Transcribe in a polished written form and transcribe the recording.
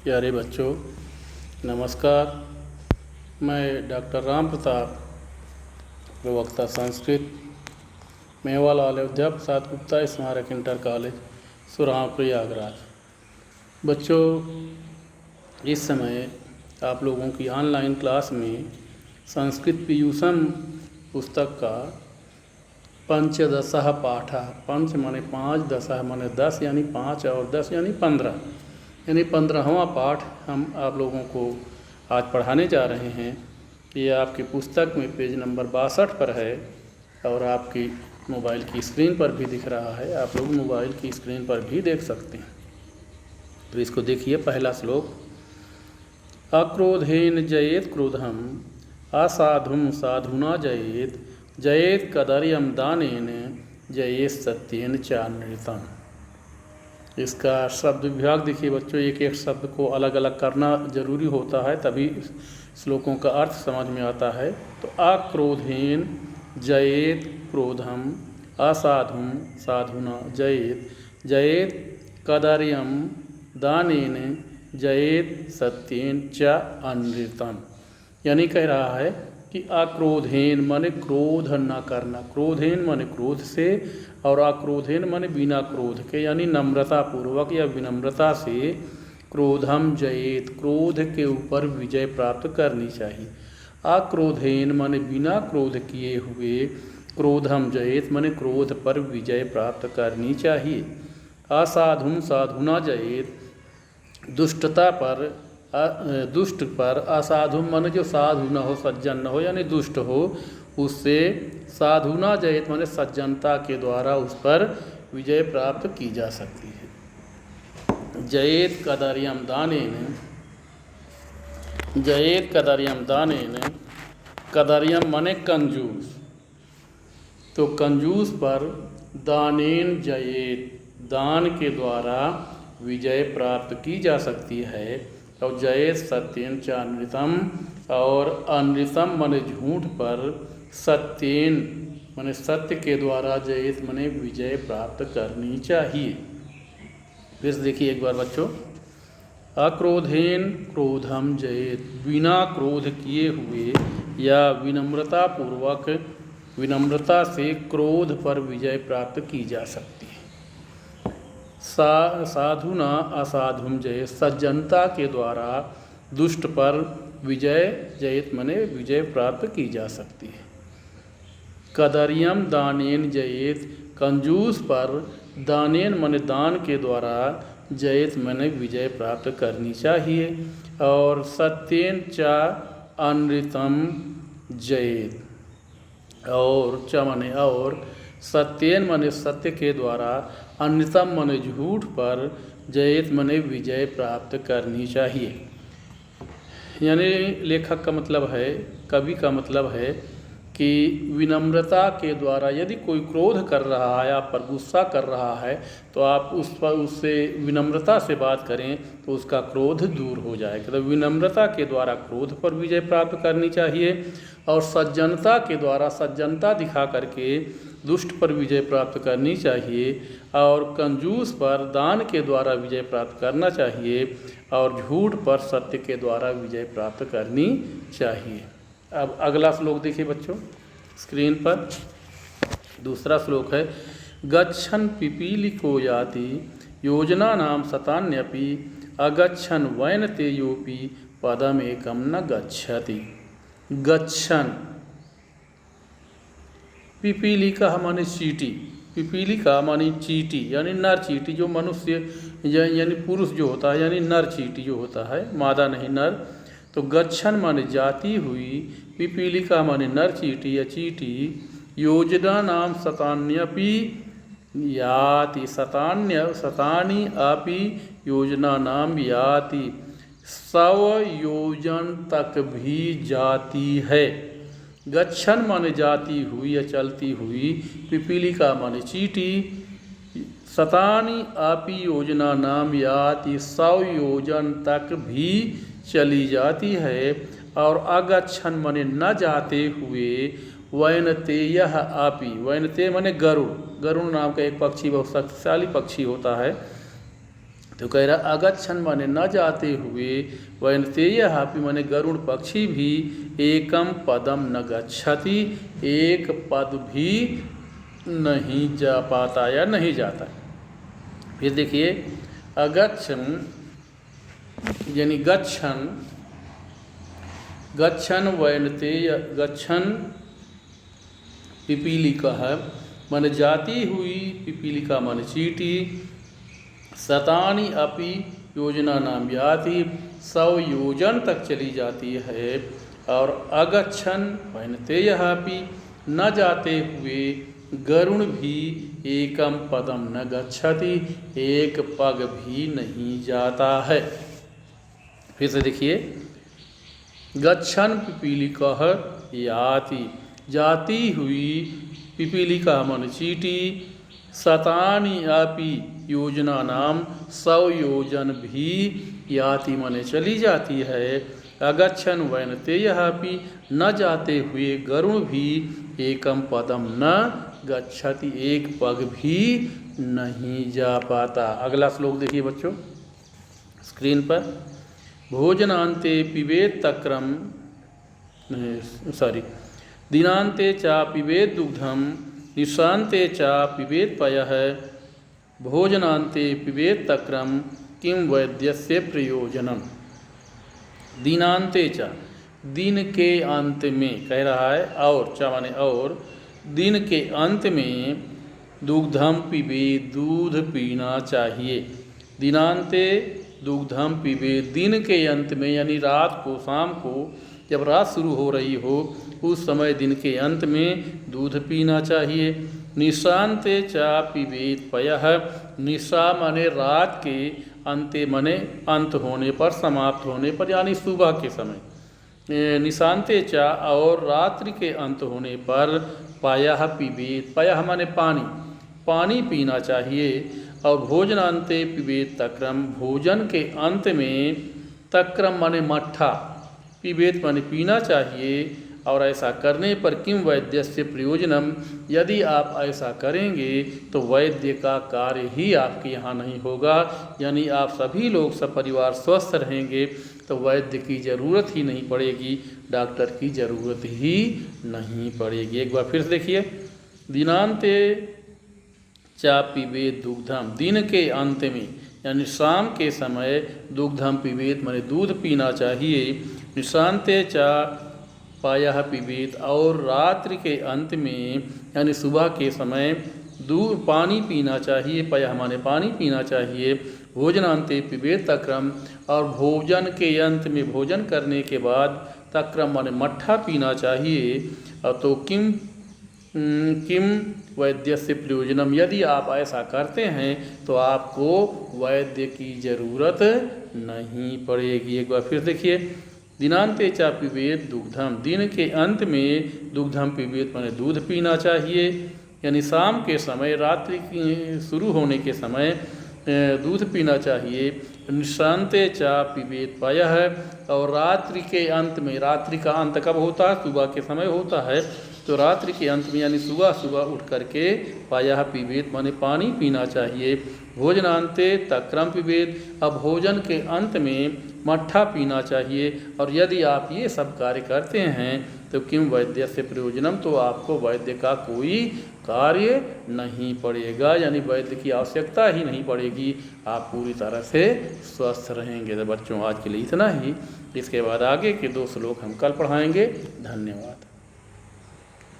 प्यारे बच्चों, नमस्कार। मैं डॉक्टर राम प्रताप, प्रवक्ता संस्कृत, मेवालाल अयोध्या प्रसाद गुप्ता स्मारक इंटर कॉलेज, सुराम, प्रयागराज। बच्चों, इस समय आप लोगों की ऑनलाइन क्लास में संस्कृत पीयूषम पुस्तक का पंचदशः पाठ, पंच माने 5, दशः माने 10 यानी 5 और 10 यानी 15, यानी 15वां पाठ हम आप लोगों को आज पढ़ाने जा रहे हैं। ये आपकी पुस्तक में पेज नंबर 62 पर है और आपकी मोबाइल की स्क्रीन पर भी दिख रहा है। आप लोग मोबाइल की स्क्रीन पर भी देख सकते हैं। तो इसको देखिए। पहला श्लोक, अक्रोधेन जयेत क्रोधम, असाधुम साधुना जयेत, जयेत कदर्यम दानेन, जयेत सत्येन चानृतम। इसका शब्द विभाग देखिए बच्चों, एक एक शब्द को अलग अलग करना जरूरी होता है, तभी श्लोकों का अर्थ समझ में आता है। तो अक्रोधेन जयेत क्रोधम, असाधुम साधुना जयेत, जयेत कदर्यम दानेन, जयेत सत्येन च अनृतम। यानी कह रहा है कि अक्रोधेन माने क्रोध न करना, क्रोधेन माने क्रोध से, और अक्रोधेन माने बिना क्रोध के, यानी नम्रता पूर्वक या विनम्रता से क्रोधम जयेत, क्रोध के ऊपर विजय प्राप्त करनी चाहिए। अक्रोधेन माने बिना क्रोध किए हुए, क्रोधम जयेत माने क्रोध पर विजय प्राप्त करनी चाहिए। असाधुम साधुना जयेत, दुष्टता पर, दुष्ट पर, असाधु माने जो साधु न हो, सज्जन न हो, यानी दुष्ट हो, उससे साधुना जयत माने सज्जनता के द्वारा उस पर विजय प्राप्त की जा सकती है। जयेत कदर्यम दानेन, जयेत कदर्यम दानेन, कदर्यम माने कंजूस, तो कंजूस पर दानेन जयेत, दान के द्वारा विजय प्राप्त की जा सकती है। और जयेत सत्येन च अनृतम, और अनृतम माने झूठ पर, सत्येन माने सत्य के द्वारा, जयेत माने विजय प्राप्त करनी चाहिए। फिर देखिए एक बार बच्चों, अक्रोधेन क्रोधम जयेत, बिना क्रोध किए हुए या विनम्रता पूर्वक, विनम्रता से क्रोध पर विजय प्राप्त की जा सकती है। साधुना असाधुम जय, सज्जनता के द्वारा दुष्ट पर विजय, जयत मने विजय प्राप्त की जा सकती है। कदर्यम दानेन जयेत, कंजूस पर दानेन मने दान के द्वारा, जयत मने विजय प्राप्त करनी चाहिए। और सत्येन च अनृतम जयेत, और च मने और, सत्येन मने सत्य के द्वारा, अनृतम मने झूठ पर, जयेत मने विजय प्राप्त करनी चाहिए। यानी लेखक का मतलब है, कवि का मतलब है कि विनम्रता के द्वारा यदि कोई क्रोध कर रहा है, आप पर गुस्सा कर रहा है, तो आप उस पर उससे विनम्रता से बात करें तो उसका क्रोध दूर हो जाएगा। तो विनम्रता के द्वारा क्रोध पर विजय प्राप्त करनी चाहिए, और सज्जनता के द्वारा, सज्जनता दिखा करके दुष्ट पर विजय प्राप्त करनी चाहिए, और कंजूस पर दान के द्वारा विजय प्राप्त करना चाहिए, और झूठ पर सत्य के द्वारा विजय प्राप्त करनी चाहिए। अब अगला श्लोक देखिए बच्चों स्क्रीन पर। दूसरा श्लोक है, गच्छन पिपीलिको याति, योजना नाम शतान्यपि, अगच्छन वैनते योपि, पदम एकम न गच्छति। गच्छन, पिपीलिका माने चींटी, पिपीलिका मानी चींटी, यानी नर चींटी, जो मनुष्य यानी पुरुष जो होता है, यानी नर चींटी जो होता है, मादा नहीं नर। तो गच्छन माने जाती हुई, पिपीलिका माने नर चींटी या चींटी, योजना नाम शतान्यपि याति, शतान्य शतानी अपि योजना नाम याति, 100 योजन तक भी जाती है। गच्छन माने जाती हुई या चलती हुई, पिपीलिका माने चींटी, शतानी अपि योजना नाम याति, 100 योजन तक भी चली जाती है। और अगच्छन माने न जाते हुए, वैनतेयः अपि, वैनते माने गरुड़, गरुड़ नाम का एक पक्षी बहुत शक्तिशाली पक्षी होता है, तो कह रहा अगच्छन माने न जाते हुए, वैनतेयः माने गरुड़ पक्षी भी एकम पदम न गच्छति, एक पद भी नहीं जा पाता या नहीं जाता। फिर देखिए अगच्छन यानी गच्छन, गच्छन वैनतेय, गच्छन पिपीलिका है माने जाती हुई, पिपीलिका माने चींटी, शतानि अपि योजना नाम याति 100 योजन तक चली जाती है। और अगच्छन वैनतेयः अपि न जाते हुए गरुण भी एकम पदम न गच्छति, एक पग भी नहीं जाता है। फिर से देखिए गच्छन पिपीलिका याति, जाती हुई पिपीलिका मन चींटी, शतानि अपि योजना नाम 100 योजन भी याति माने चली जाती है। अगच्छन वैनतेयः अपि न जाते हुए गरुण भी एकम पदम न गच्छति, एक पग भी नहीं जा पाता। अगला श्लोक देखिए बच्चों स्क्रीन पर। भोजनान्ते पिबेत तक्रम, दिनान्ते चा पिबेत दुग्धम, निशान्ते चा पिबेत पयः, भोजनान्ते पिबेत तक्रम किम वैद्यस्य प्रयोजनम। दिनान्ते चा दिन के अंत में कह रहा है, और चा माने और, दिन के अंत में दुग्धम पिबेत दूध पीना चाहिए। दिनान्ते दुग्धम पिबेत दिन के अंत में यानी रात को, शाम को जब रात शुरू हो रही हो उस समय दिन के अंत में दूध पीना चाहिए। निशान्ते चा पिबेत पयः, निशा माने रात के, अंते माने अंत होने पर, समाप्त होने पर यानी सुबह के समय। निशान्ते चा और रात्रि के अंत होने पर, पयः पिबेत, पयः माने पानी, पानी पीना चाहिए। और भोजनान्ते पिबेत तक्रम, भोजन के अंत में, तक्रम माने मट्ठा, पिबेत माने पीना चाहिए। और ऐसा करने पर किम वैद्यस्य प्रयोजनम, यदि आप ऐसा करेंगे तो वैद्य का कार्य ही आपके यहाँ नहीं होगा, यानी आप सभी लोग सपरिवार स्वस्थ रहेंगे तो वैद्य की ज़रूरत ही नहीं पड़ेगी, डॉक्टर की ज़रूरत ही नहीं पड़ेगी। एक बार फिर से देखिए दिनान्ते चा पिबेत दुग्धम, दिन के अंत में यानी शाम के समय, दुग्धम पिबेत माने दूध पीना चाहिए। निशान्ते चा पयः पिबेत और रात्रि के अंत में यानी सुबह के समय दूध पानी पीना चाहिए, पयः माने पानी पीना चाहिए। भोजनान्ते पिबेत तक्रम और भोजन के अंत में, भोजन करने के बाद, तक्रम माने मट्ठा पीना चाहिए। तो किम वैद्य से प्रयोजनम, यदि आप ऐसा करते हैं तो आपको वैद्य की ज़रूरत नहीं पड़ेगी। एक बार फिर देखिए दिनान्ते चा पिबेत दुग्धम, दिन के अंत में दुग्धम पिबेत माने दूध पीना चाहिए, यानी शाम के समय, रात्रि की शुरू होने के समय दूध पीना चाहिए। निशान्ते चा पिबेत पयः और रात्रि के अंत में, रात्रि का अंत कब होता है? सुबह के समय होता है। तो रात्रि के अंत में यानी सुबह सुबह उठ करके पयः पिबेत माने पानी पीना चाहिए। भोजनान्ते तक्रम पिबेत, अब भोजन के अंत में मट्ठा पीना चाहिए। और यदि आप ये सब कार्य करते हैं तो किम वैद्य से प्रयोजनम, तो आपको वैद्य का कोई कार्य नहीं पड़ेगा, यानी वैद्य की आवश्यकता ही नहीं पड़ेगी, आप पूरी तरह से स्वस्थ रहेंगे। तो बच्चों आज के लिए इतना ही, इसके बाद आगे के 2 श्लोक हम कल पढ़ाएंगे। धन्यवाद।